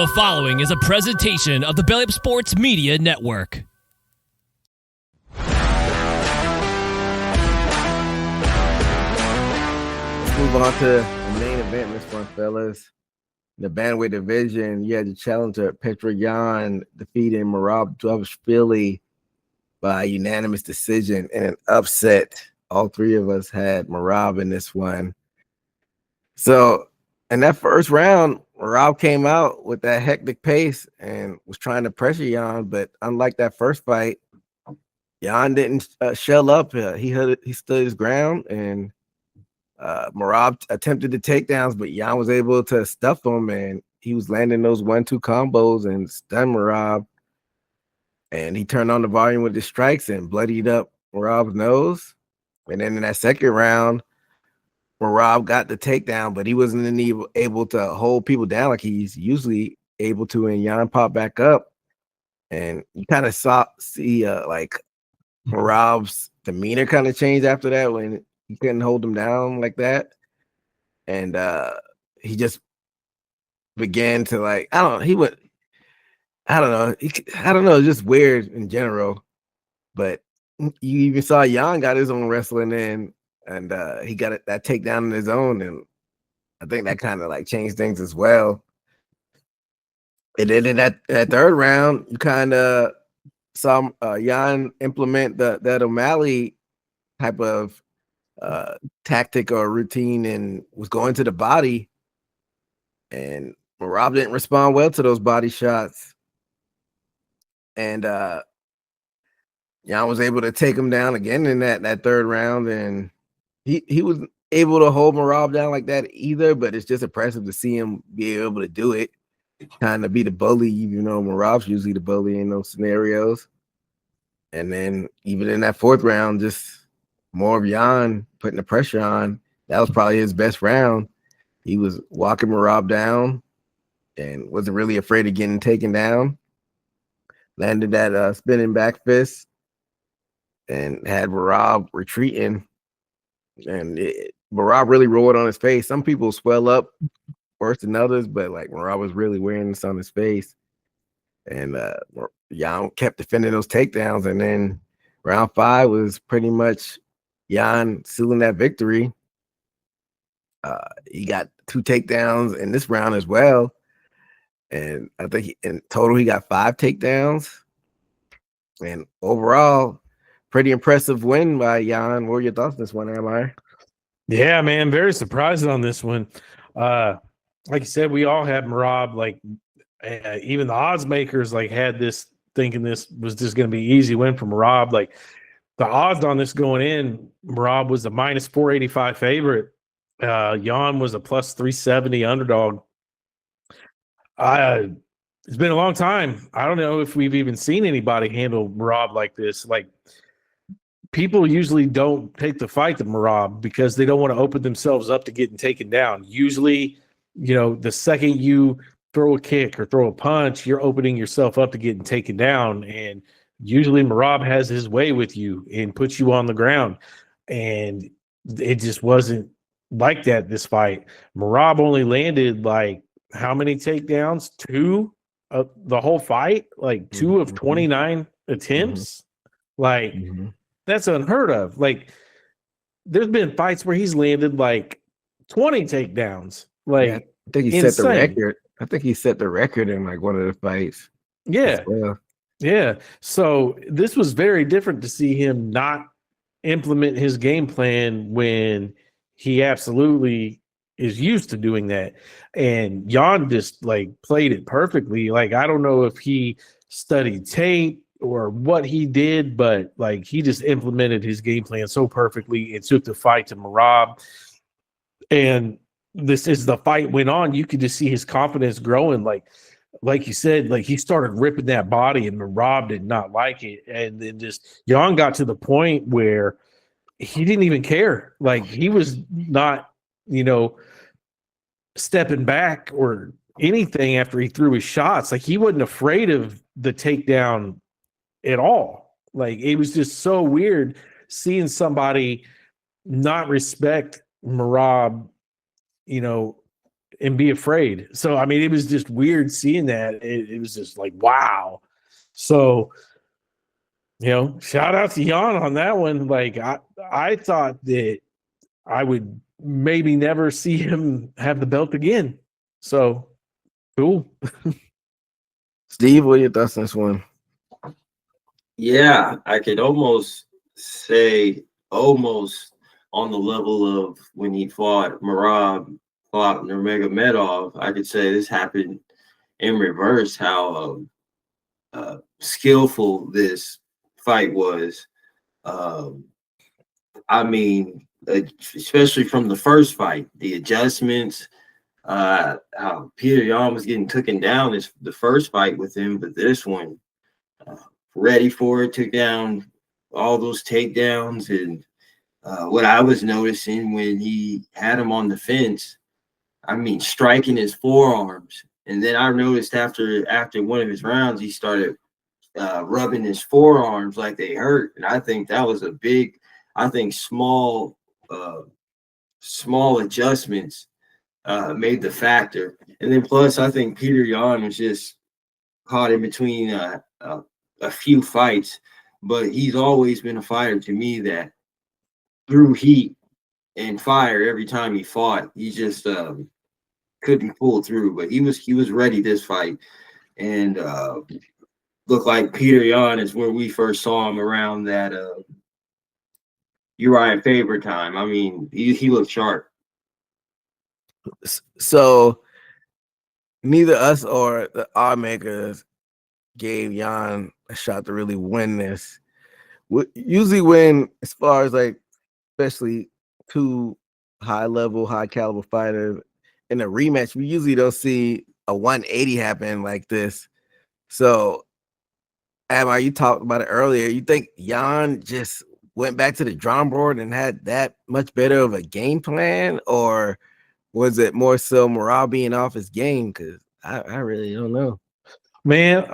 The following is a presentation of the Belly Up Sports Media Network. Let's move on to the main event this one, fellas. In the bantamweight division, you had the challenger Petr Yan defeating Merab Dvalishvili by unanimous decision in an upset. All three of us had Merab in this one. So in that first round, Merab came out with that hectic pace and was trying to pressure Yan, but unlike that first fight, Yan didn't shell up. He stood his ground, and Merab attempted the takedowns, but Yan was able to stuff him, and he was landing those 1-2 combos and stun Merab. And he turned on the volume with the strikes and bloodied up Merab's nose. And then in that second round, Merab got the takedown, but he wasn't able to hold people down like he's usually able to, and Yan popped back up. And you kind of see like Merab's demeanor kind of change after that when he couldn't hold him down like that. And he just began to I don't know, just weird in general. But you even saw Yan got his own wrestling in, and he got that takedown on his own, and I think that kind of changed things as well. And then in that third round, you kind of saw Yan implement that O'Malley type of tactic or routine, and was going to the body, and Merab didn't respond well to those body shots, and Yan was able to take him down again in that third round, and he was able to hold Merab down like that either, but it's just impressive to see him be able to do it, kind of be the bully, even though Merab's usually the bully in those scenarios. And then even in that fourth round, just more of Yan putting the pressure on. That was probably his best round. He was walking Merab down and wasn't really afraid of getting taken down. Landed that spinning back fist and had Merab retreating. And Merab really rolled on his face. Some people swell up worse than others, but Merab was really wearing this on his face. And Yan kept defending those takedowns. And then round 5 was pretty much Yan sealing that victory. He got 2 takedowns in this round as well. And I think in total he got 5 takedowns. And overall, pretty impressive win by Yan. What were your thoughts on this one, Amir? Yeah, man, very surprised on this one. Like you said, we all had Merab. Even the odds makers had this, thinking this was just going to be an easy win for Merab. The odds on this going in, Merab was a minus 485 favorite. Yan was a plus 370 underdog. It's been a long time. I don't know if we've even seen anybody handle Merab like this. People usually don't take the fight to Merab because they don't want to open themselves up to getting taken down. Usually, the second you throw a kick or throw a punch, you're opening yourself up to getting taken down. And usually Merab has his way with you and puts you on the ground. And it just wasn't like that this fight. Merab only landed how many takedowns? 2 of the whole fight? 2 of 29 attempts? That's unheard of. There's been fights where he's landed 20 takedowns. I think he insane. set the record. I think he set the record in one of the fights. Yeah. Well. Yeah. So this was very different to see him not implement his game plan when he absolutely is used to doing that. And Yan just played it perfectly. I don't know if he studied tape or what he did, but he just implemented his game plan so perfectly and took the fight to Merab. And this as the fight went on, you could just see his confidence growing. Like you said, he started ripping that body, and Merab did not like it. And then just Yan got to the point where he didn't even care. He was not, stepping back or anything after he threw his shots. He wasn't afraid of the takedown at all. It was just so weird seeing somebody not respect Merab, and be afraid. So I mean, it was just weird seeing that. It was just like, wow. So, shout out to Yan on that one. Like I thought that I would maybe never see him have the belt again. So cool. Steve, what are your thoughts on this one? Yeah, I could almost say almost on the level of when he fought Nurmagomedov. I could say this happened in reverse. How skillful this fight was. I mean, especially from the first fight, the adjustments, how Petr Yan was getting taken down is the first fight with him, but this one, ready for it, took down all those takedowns. And what I was noticing when he had him on the fence, I mean, striking his forearms. And then I noticed after one of his rounds, he started rubbing his forearms like they hurt. And I think that was a big, small adjustments made the factor. And then plus, I think Petr Yan was just caught in between a few fights, but he's always been a fighter to me that threw heat and fire every time he fought. He just couldn't pull through, but he was ready this fight, and looked like Petr Yan is where we first saw him around that Uriah Faber time. I mean, he looked sharp. So neither us or the odds makers gave Yan a shot to really win this. Usually when, as far as like, especially two high-level, high-caliber fighters in a rematch, we usually don't see a 180 happen like this. So, Amar, you talked about it earlier. You think Yan just went back to the drawing board and had that much better of a game plan, or was it more so Merab being off his game? Because I really don't know. Man,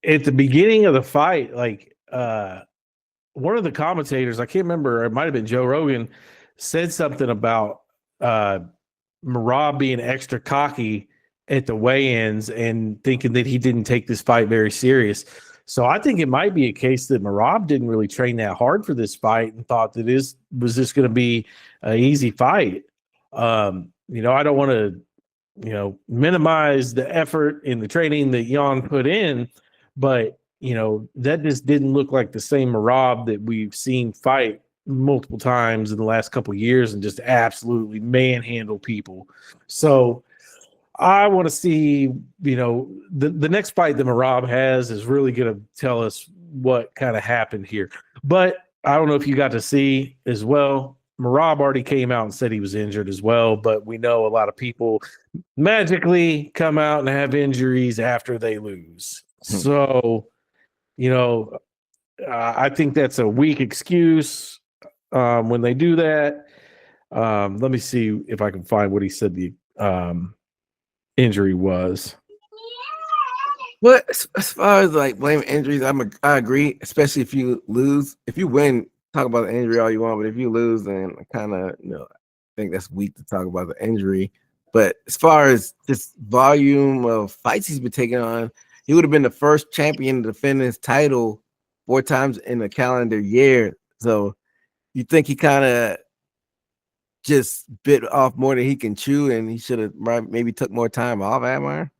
at the beginning of the fight, like one of the commentators, I can't remember, it might have been Joe Rogan, said something about Merab being extra cocky at the weigh-ins and thinking that he didn't take this fight very serious. So I think it might be a case that Merab didn't really train that hard for this fight and thought that was just going to be an easy fight. I don't want to, minimize the effort in the training that Yan put in, but that just didn't look like the same Merab that we've seen fight multiple times in the last couple of years and just absolutely manhandle people. So I want to see, the next fight that Merab has is really going to tell us what kind of happened here. But I don't know if you got to see as well. Merab already came out and said he was injured as well, but we know a lot of people magically come out and have injuries after they lose. So, I think that's a weak excuse when they do that. Let me see if I can find what he said the injury was. Well, as far as like blaming injuries, I agree, especially if you lose. If you win, talk about the injury all you want, but if you lose, then I kind of I think that's weak to talk about the injury. But as far as this volume of fights he's been taking on, he would have been the first champion to defend his title 4 times in a calendar year. So you think he kind of just bit off more than he can chew, and he should have maybe took more time off, Amar?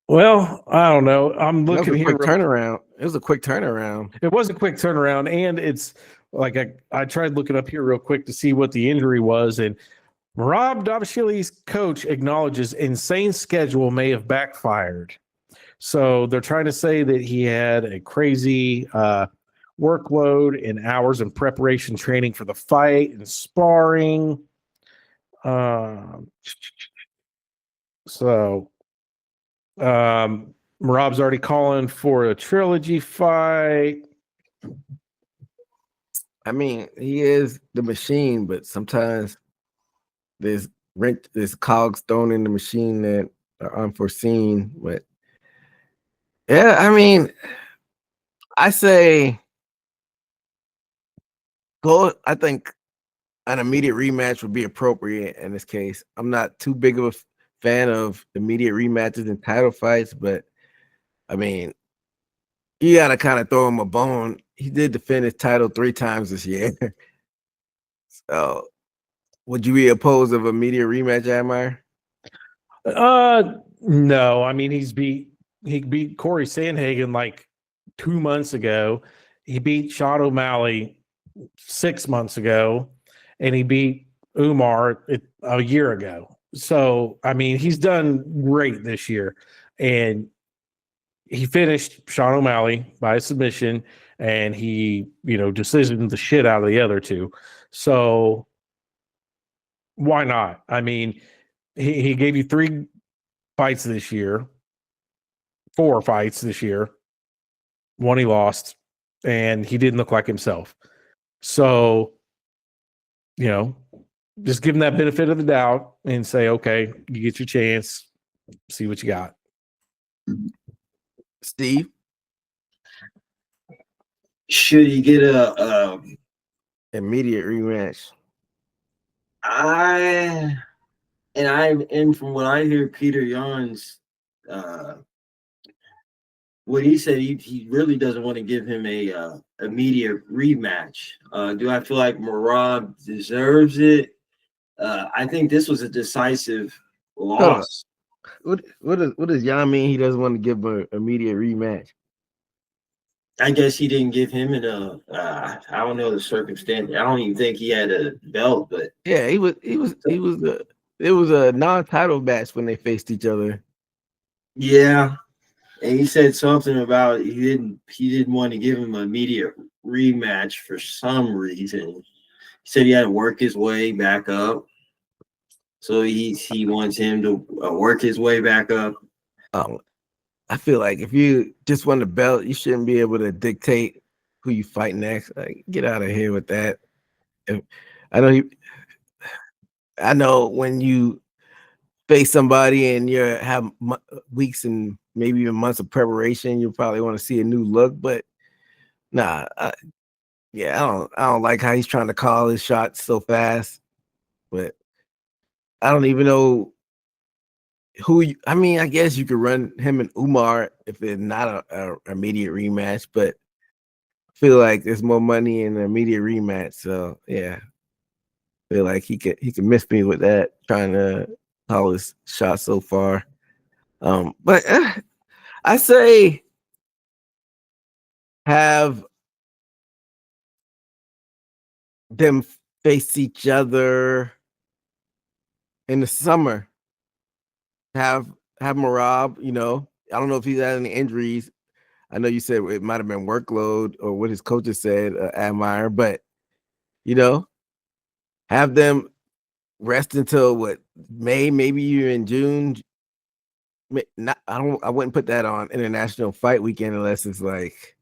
Well, I don't know. I'm looking here. Turnaround. It was a quick turnaround. It was a quick turnaround, and it's like I tried looking up here real quick to see what the injury was, and Merab Dvalishvili's coach acknowledges insane schedule may have backfired. So they're trying to say that he had a crazy workload and hours in preparation training for the fight and sparring. Merab's already calling for a trilogy fight. I mean, he is the machine, but sometimes there's cogs thrown in the machine that are unforeseen. But yeah, I mean, I say go. I think an immediate rematch would be appropriate in this case. I'm not too big of a fan of immediate rematches in title fights, but I mean, you got to kind of throw him a bone. He did defend his title 3 times this year. So, would you be opposed of immediate rematch, Admire? No. I mean, he beat Corey Sandhagen like 2 months ago. He beat Sean O'Malley 6 months ago, and he beat Umar a year ago. So, I mean, he's done great this year, and he finished Sean O'Malley by submission, and he, decisioned the shit out of the other two. So why not? I mean, he gave you 3 fights this year, 4 fights this year. 1 he lost, and he didn't look like himself. So, just give him that benefit of the doubt and say, okay, you get your chance, see what you got. Steve? Should he get a immediate rematch? And from what I hear, Petr Yan's what he said, he really doesn't want to give him a immediate rematch. Do I feel like Merab deserves it? I think this was a decisive loss. What does Yan mean? He doesn't want to give an immediate rematch. I guess he didn't give him I don't know the circumstance. I don't even think he had a belt, but yeah, it was a non-title match when they faced each other. Yeah. And he said something about he didn't want to give him an immediate rematch for some reason. He said he had to work his way back up. So he wants him to work his way back up. I feel like if you just won the belt, you shouldn't be able to dictate who you fight next. Like, get out of here with that. I know when you face somebody and you have weeks and maybe even months of preparation, you probably want to see a new look. But nah, I don't like how he's trying to call his shots so fast. But I don't even know I guess you could run him and Umar if it's not a immediate rematch, but I feel like there's more money in an immediate rematch. So yeah, I feel like he could miss me with that, trying to call his shot so far. But I say have them face each other in the summer. Have Merab, I don't know if he's had any injuries. I know you said it might have been workload or what his coaches said, Admire, but have them rest until May, maybe you're in June. I wouldn't put that on International Fight Weekend unless it's like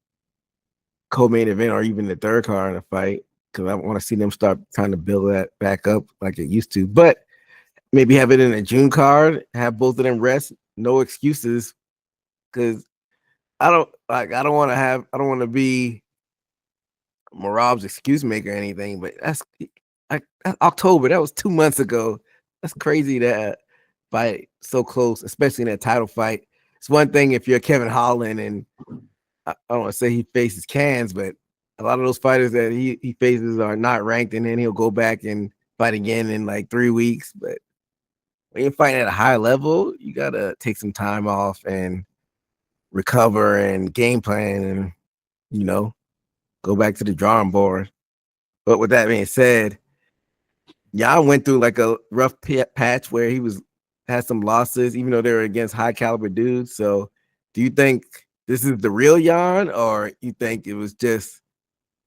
co-main event or even the third card in a fight, because I want to see them start trying to build that back up like it used to. But maybe have it in a June card, have both of them rest, no excuses, because I don't want to be Merab's excuse maker or anything, but that's October. That was 2 months ago. That's crazy to fight so close, especially in that title fight. It's one thing if you're Kevin Holland and I don't want to say he faces cans, but a lot of those fighters that he faces are not ranked, and then he'll go back and fight again in like 3 weeks. But when you're fighting at a high level, you gotta take some time off and recover and game plan and go back to the drawing board. But with that being said, Yan went through like a rough patch where he had some losses, even though they were against high caliber dudes. So do you think this is the real Yan, or you think it was just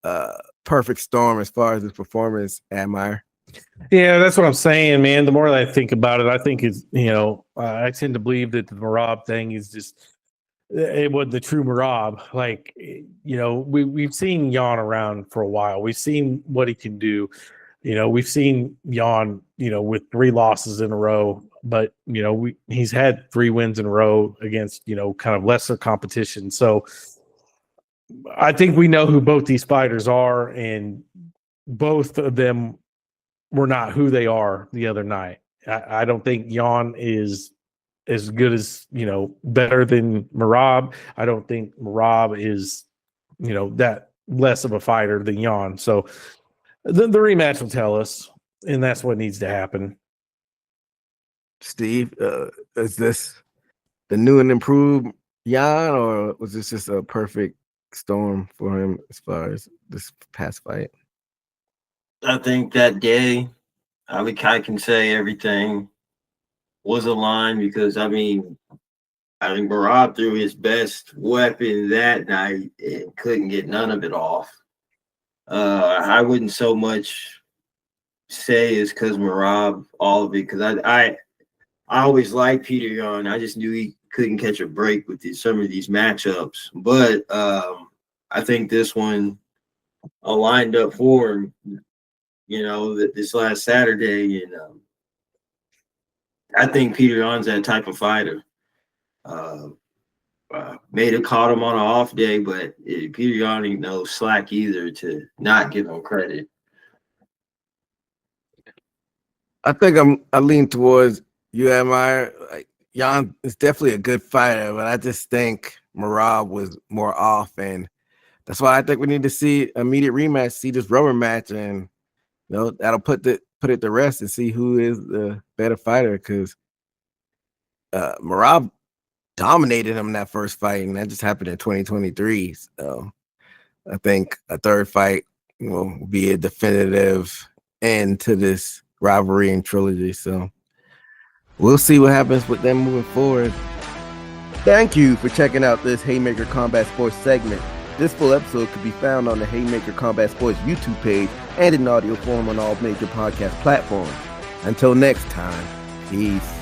a perfect storm as far as his performance, Admire? Yeah, that's what I'm saying, man. The more that I think about it, I think it's, I tend to believe that the Merab thing is just, it wasn't the true Merab. Like, we've seen Yan around for a while. We've seen what he can do. We've seen Yan, with 3 losses in a row, but, he's had 3 wins in a row against, kind of lesser competition. So I think we know who both these fighters are, and both of them were not who they are the other night. I don't think Yan is as good as, better than Merab. I don't think Merab is, that less of a fighter than Yan. So the rematch will tell us, and that's what needs to happen. Steve, is this the new and improved Yan, or was this just a perfect storm for him as far as this past fight? I think that day, I can say everything was aligned because, I think Merab threw his best weapon that night and couldn't get none of it off. I wouldn't so much say it's because Merab, all of it, because I always liked Petr Yan. I just knew he couldn't catch a break with some of these matchups. But I think this one lined up for him, this last Saturday. And I think Petr Yan's that type of fighter. May have caught him on an off day, but Petr Yan ain't no slack either to not give him credit. I think I lean towards you, Admire. Like, Yan is definitely a good fighter, but I just think Merab was more off, and that's why I think we need to see immediate rematch, see this rubber match, and that'll put it to rest and see who is the better fighter. Because Merab dominated him in that first fight, and that just happened in 2023. So I think a third fight will be a definitive end to this rivalry and trilogy. So we'll see what happens with them moving forward. Thank you for checking out this Haymaker Combat Sports segment. This full episode could be found on the Haymaker Combat Sports YouTube page and in audio form on all major podcast platforms. Until next time, peace.